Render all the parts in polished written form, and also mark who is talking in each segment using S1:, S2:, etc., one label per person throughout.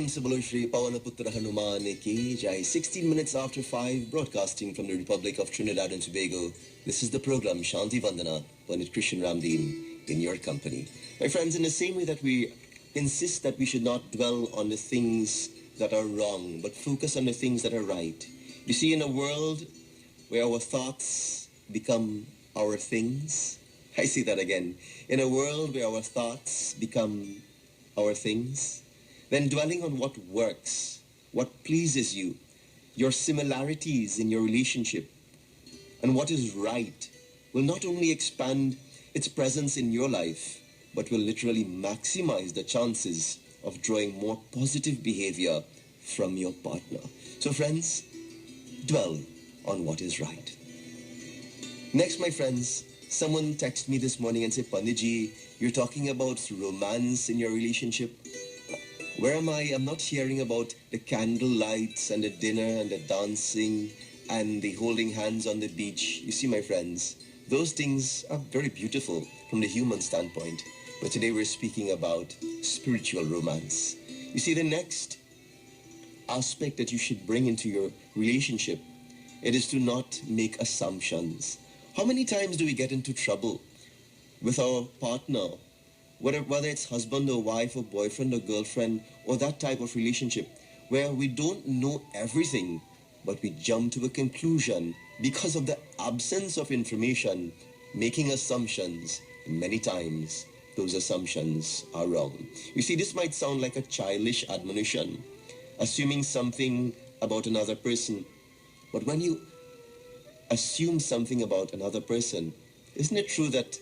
S1: Prem se bolo Shri Pavanaputra Hanuman ki Jai. 16 minutes after 5, broadcasting from the Republic of Trinidad and Tobago. This is the program Shanti Vandana, Pandit Krishen Randeen, in your company. My friends, in the same way that we insist that we should not dwell on the things that are wrong, but focus on the things that are right. You see, in a world where our thoughts become our things, I say that again, in a world where our thoughts become our things, then dwelling on what works, what pleases you, your similarities in your relationship, and what is right will not only expand its presence in your life, but will literally maximize the chances of drawing more positive behavior from your partner. So friends, dwell on what is right. Next, my friends, someone texted me this morning and said, Panditji, you're talking about romance in your relationship. Where am I? I'm not hearing about the candle lights and the dinner and the dancing and the holding hands on the beach. You see, my friends, those things are very beautiful from the human standpoint. But today we're speaking about spiritual romance. You see, the next aspect that you should bring into your relationship, it is to not make assumptions. How many times do we get into trouble with our partner, whether it's husband or wife or boyfriend or girlfriend or that type of relationship, where we don't know everything, but we jump to a conclusion because of the absence of information, making assumptions. Many times, those assumptions are wrong. You see, this might sound like a childish admonition, assuming something about another person. But when you assume something about another person, isn't it true that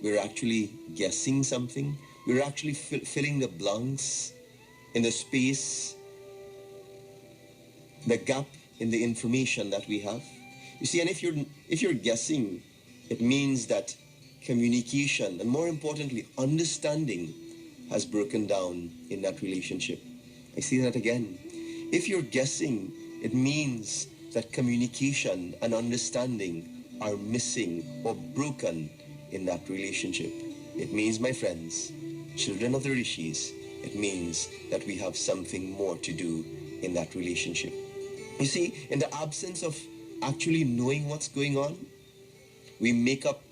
S1: we're actually guessing something? We're actually filling the blanks in the space, the gap in the information that we have. You see, and if you're guessing, it means that communication and, more importantly, understanding has broken down in that relationship. I say that again. If you're guessing, it means that communication and understanding are missing or broken in that relationship. It means, my friends, children of the rishis, it means that we have something more to do in that relationship. You see, in the absence of actually knowing what's going on, we make up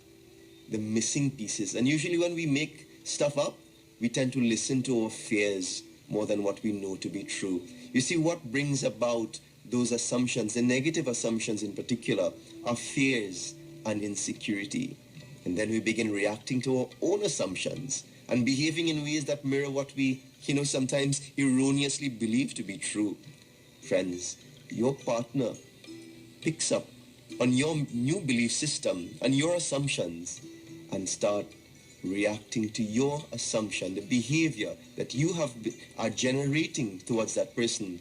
S1: the missing pieces. And usually when we make stuff up, we tend to listen to our fears more than what we know to be true. You see, what brings about those assumptions, the negative assumptions in particular, are fears and insecurity. And then we begin reacting to our own assumptions and behaving in ways that mirror what we, sometimes erroneously believe to be true. Friends, your partner picks up on your new belief system and your assumptions and start reacting to your assumption, the behavior that you are generating towards that person.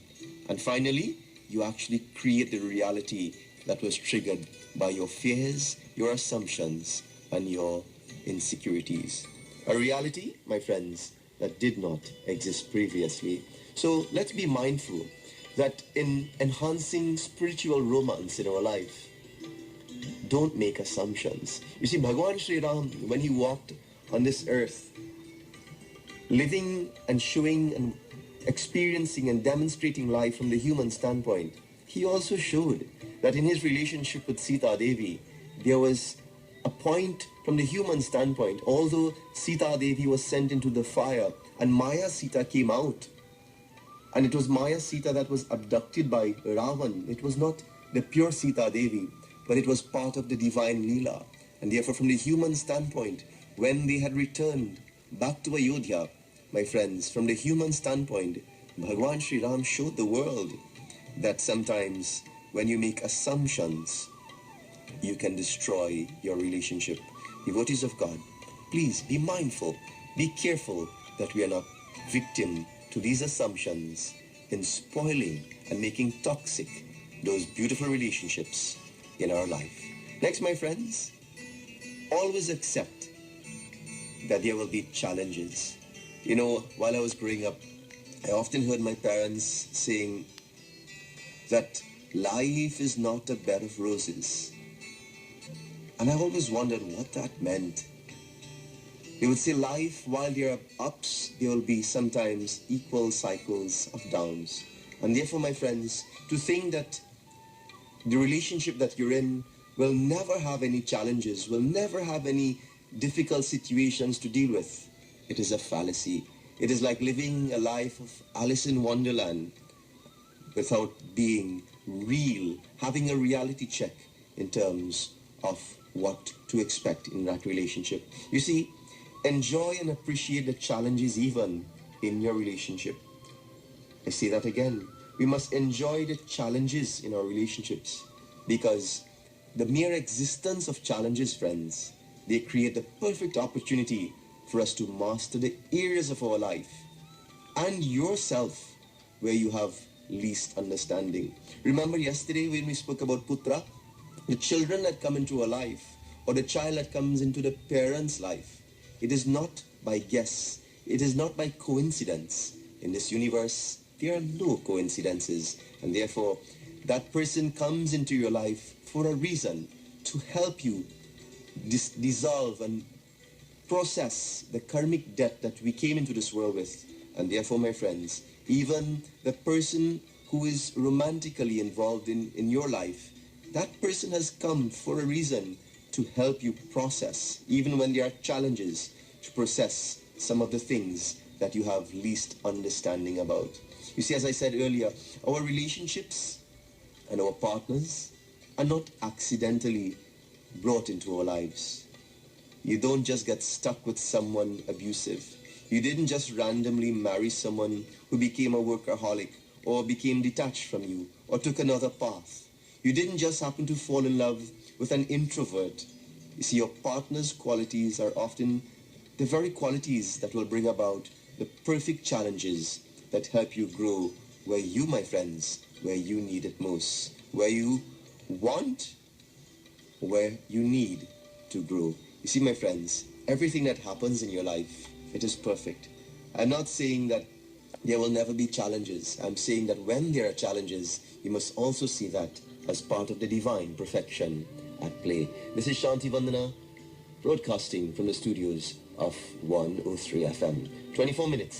S1: And finally, you actually create the reality that was triggered by your fears, your assumptions, and your insecurities. A reality, my friends, that did not exist previously. So let's be mindful that in enhancing spiritual romance in our life, don't make assumptions. You see, Bhagwan Sri Ram, when he walked on this earth, living and showing and experiencing and demonstrating life from the human standpoint, he also showed that in his relationship with Sita Devi, there was a point from the human standpoint. Although Sita Devi was sent into the fire and Maya Sita came out, and it was Maya Sita that was abducted by Ravan. It was not the pure Sita Devi, but it was part of the divine Leela. And therefore, from the human standpoint, when they had returned back to Ayodhya, my friends, from the human standpoint, Bhagwan Sri Ram showed the world that sometimes when you make assumptions, you can destroy your relationship. Devotees of God, please be mindful, be careful that we are not victim to these assumptions in spoiling and making toxic those beautiful relationships in our life. Next, my friends, always accept that there will be challenges. While I was growing up, I often heard my parents saying that life is not a bed of roses. And I always wondered what that meant. They would say life, while there are ups, there will be sometimes equal cycles of downs. And therefore, my friends, to think that the relationship that you're in will never have any challenges, will never have any difficult situations to deal with, it is a fallacy. It is like living a life of Alice in Wonderland without being real, having a reality check in terms of what to expect in that relationship. You see, enjoy and appreciate the challenges even in your relationship. I say that again. We must enjoy the challenges in our relationships, because the mere existence of challenges, friends, they create the perfect opportunity for us to master the areas of our life and yourself where you have least understanding. Remember yesterday when we spoke about Putra, the children that come into our life, or the child that comes into the parent's life. It is not by guess. It is not by coincidence. In this universe, there are no coincidences, and therefore that person comes into your life for a reason, to help you dissolve and process the karmic debt that we came into this world with. And therefore, my friends, even the person who is romantically involved in your life, that person has come for a reason, to help you process, even when there are challenges, to process some of the things that you have least understanding about. You see, as I said earlier, our relationships and our partners are not accidentally brought into our lives. You don't just get stuck with someone abusive. You didn't just randomly marry someone who became a workaholic, or became detached from you, or took another path. You didn't just happen to fall in love with an introvert. You see, your partner's qualities are often the very qualities that will bring about the perfect challenges that help you grow where you, my friends, where you need it most, where you want, where you need to grow. You see, my friends, everything that happens in your life, it is perfect. I'm not saying that there will never be challenges. I'm saying that when there are challenges, you must also see that as part of the divine perfection at play. This is Shanti Vandana, broadcasting from the studios of 103 FM. 24 minutes.